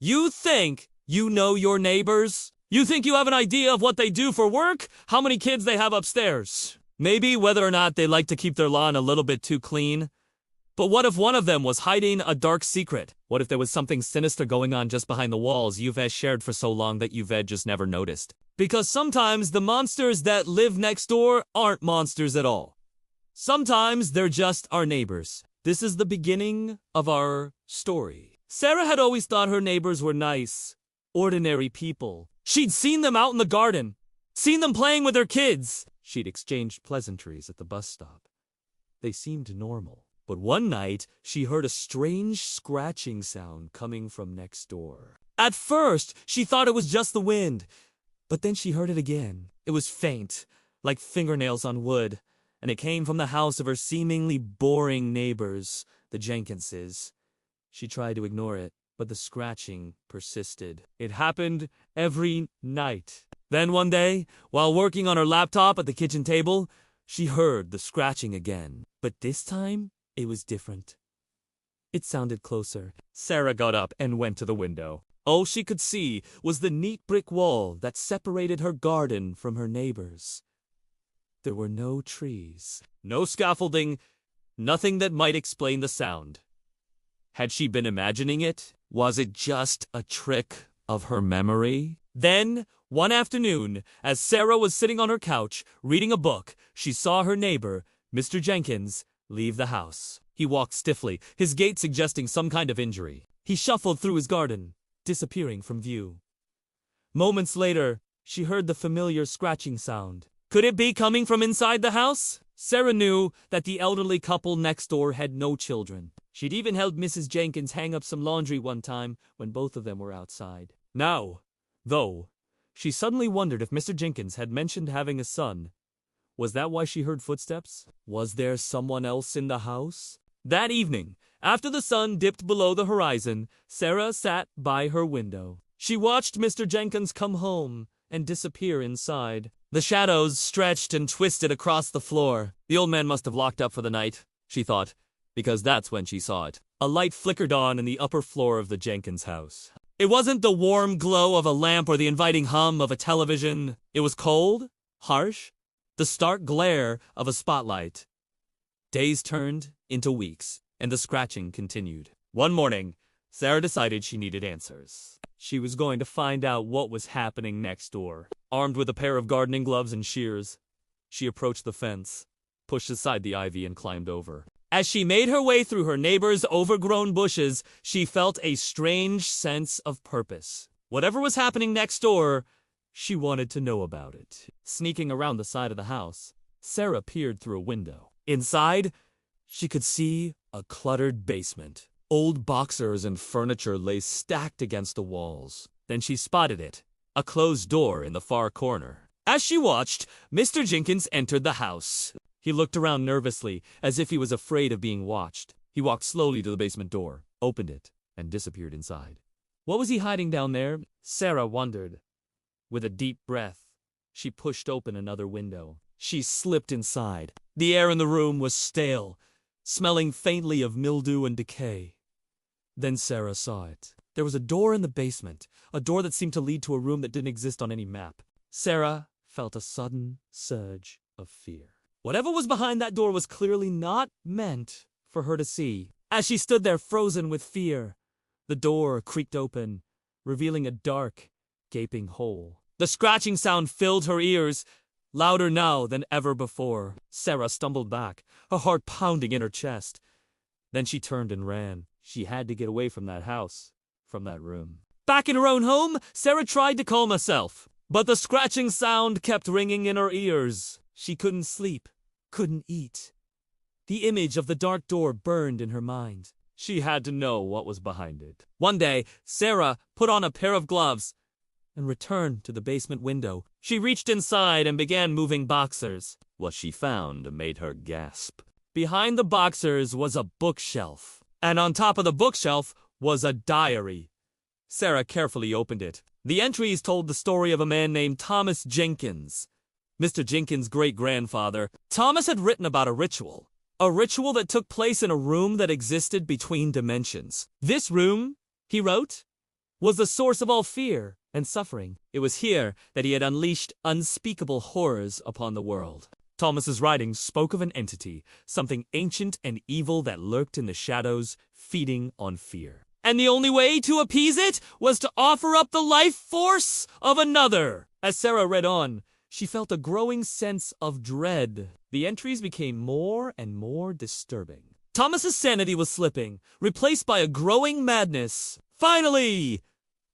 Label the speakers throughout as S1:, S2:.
S1: You think you know your neighbors? You think you have an idea of what they do for work? How many kids they have upstairs? Maybe whether or not they like to keep their lawn a little bit too clean? But what if one of them was hiding a dark secret? What if there was something sinister going on just behind the walls you've shared for so long that you've just never noticed? Because sometimes the monsters that live next door aren't monsters at all. Sometimes they're just our neighbors. This is the beginning of our story. Sarah had always thought her neighbors were nice, ordinary people. She'd seen them out in the garden, seen them playing with their kids. She'd exchanged pleasantries at the bus stop. They seemed normal. But one night, she heard a strange scratching sound coming from next door. At first, she thought it was just the wind, but then she heard it again. It was faint, like fingernails on wood, and it came from the house of her seemingly boring neighbors, the Jenkinses. She tried to ignore it, but the scratching persisted. It happened every night. Then one day, while working on her laptop at the kitchen table, she heard the scratching again. But this time, it was different. It sounded closer. Sarah got up and went to the window. All she could see was the neat brick wall that separated her garden from her neighbors. There were no trees, no scaffolding, nothing that might explain the sound. Had she been imagining it? Was it just a trick of her memory? Then, one afternoon, as Sarah was sitting on her couch reading a book, she saw her neighbor, Mr. Jenkins, leave the house. He walked stiffly, his gait suggesting some kind of injury. He shuffled through his garden, disappearing from view. Moments later, she heard the familiar scratching sound. Could it be coming from inside the house? Sarah knew that the elderly couple next door had no children. She'd even helped Mrs. Jenkins hang up some laundry one time when both of them were outside. Now, though, she suddenly wondered if Mr. Jenkins had mentioned having a son. Was that why she heard footsteps? Was there someone else in the house? That evening, after the sun dipped below the horizon, Sarah sat by her window. She watched Mr. Jenkins come home and disappear inside. The shadows stretched and twisted across the floor. The old man must have locked up for the night, she thought, because that's when she saw it. A light flickered on in the upper floor of the Jenkins house. It wasn't the warm glow of a lamp or the inviting hum of a television. It was cold, harsh, the stark glare of a spotlight. Days turned into weeks, and the scratching continued. One morning, Sarah decided she needed answers. She was going to find out what was happening next door. Armed with a pair of gardening gloves and shears, she approached the fence, pushed aside the ivy, and climbed over. As she made her way through her neighbor's overgrown bushes, she felt a strange sense of purpose. Whatever was happening next door, she wanted to know about it. Sneaking around the side of the house, Sarah peered through a window. Inside, she could see a cluttered basement. Old boxers and furniture lay stacked against the walls. Then she spotted it, a closed door in the far corner. As she watched, Mr. Jenkins entered the house. He looked around nervously, as if he was afraid of being watched. He walked slowly to the basement door, opened it, and disappeared inside. What was he hiding down there? Sarah wondered. With a deep breath, she pushed open another window. She slipped inside. The air in the room was stale, smelling faintly of mildew and decay. Then Sarah saw it. There was a door in the basement, a door that seemed to lead to a room that didn't exist on any map. Sarah felt a sudden surge of fear. Whatever was behind that door was clearly not meant for her to see. As she stood there frozen with fear, the door creaked open, revealing a dark, gaping hole. The scratching sound filled her ears, louder now than ever before. Sarah stumbled back, her heart pounding in her chest. Then she turned and ran. She had to get away from that house, from that room. Back in her own home, Sarah tried to calm herself, but the scratching sound kept ringing in her ears. She couldn't sleep, couldn't eat. The image of the dark door burned in her mind. She had to know what was behind it. One day, Sarah put on a pair of gloves and returned to the basement window. She reached inside and began moving boxers. What she found made her gasp. Behind the boxers was a bookshelf, and on top of the bookshelf was a diary. Sarah carefully opened it. The entries told the story of a man named Thomas Jenkins, Mr. Jenkins' great-grandfather. Thomas had written about a ritual that took place in a room that existed between dimensions. This room, he wrote, was the source of all fear and suffering. It was here that he had unleashed unspeakable horrors upon the world. Thomas's writings spoke of an entity, something ancient and evil that lurked in the shadows, feeding on fear. And the only way to appease it was to offer up the life force of another. As Sarah read on, she felt a growing sense of dread. The entries became more and more disturbing. Thomas's sanity was slipping, replaced by a growing madness. Finally,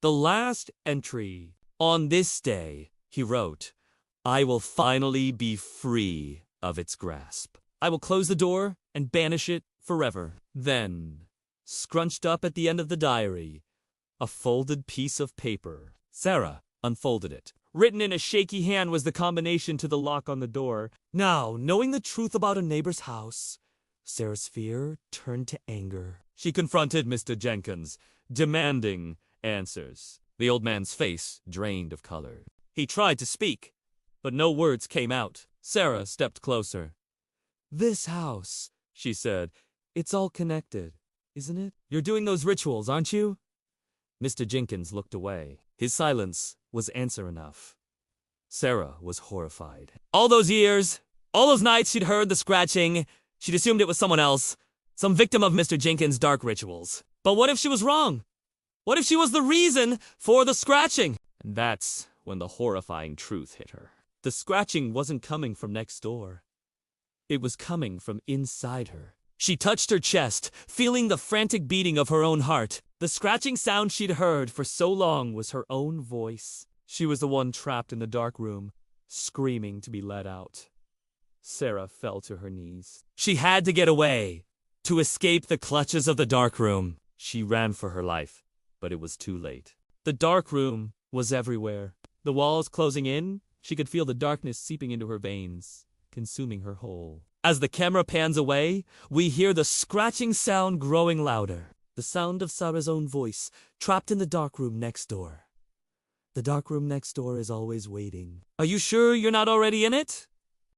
S1: the last entry. On this day, he wrote, I will finally be free of its grasp. I will close the door and banish it forever. Then, scrunched up at the end of the diary, a folded piece of paper. Sarah unfolded it. Written in a shaky hand was the combination to the lock on the door. Now, knowing the truth about a neighbor's house, Sarah's fear turned to anger. She confronted Mr. Jenkins, demanding answers. The old man's face drained of color. He tried to speak, but no words came out. Sarah stepped closer. This house, she said, it's all connected, isn't it? You're doing those rituals, aren't you? Mr. Jenkins looked away. His silence was answer enough. Sarah was horrified. All those years, all those nights she'd heard the scratching, she'd assumed it was someone else, some victim of Mr. Jenkins' dark rituals. But what if she was wrong? What if she was the reason for the scratching? And that's when the horrifying truth hit her. The scratching wasn't coming from next door. It was coming from inside her. She touched her chest, feeling the frantic beating of her own heart. The scratching sound she'd heard for so long was her own voice. She was the one trapped in the dark room, screaming to be let out. Sarah fell to her knees. She had to get away, to escape the clutches of the dark room. She ran for her life, but it was too late. The dark room was everywhere. The walls closing in, she could feel the darkness seeping into her veins, consuming her whole. As the camera pans away, we hear the scratching sound growing louder. The sound of Sarah's own voice, trapped in the dark room next door. The dark room next door is always waiting. Are you sure you're not already in it?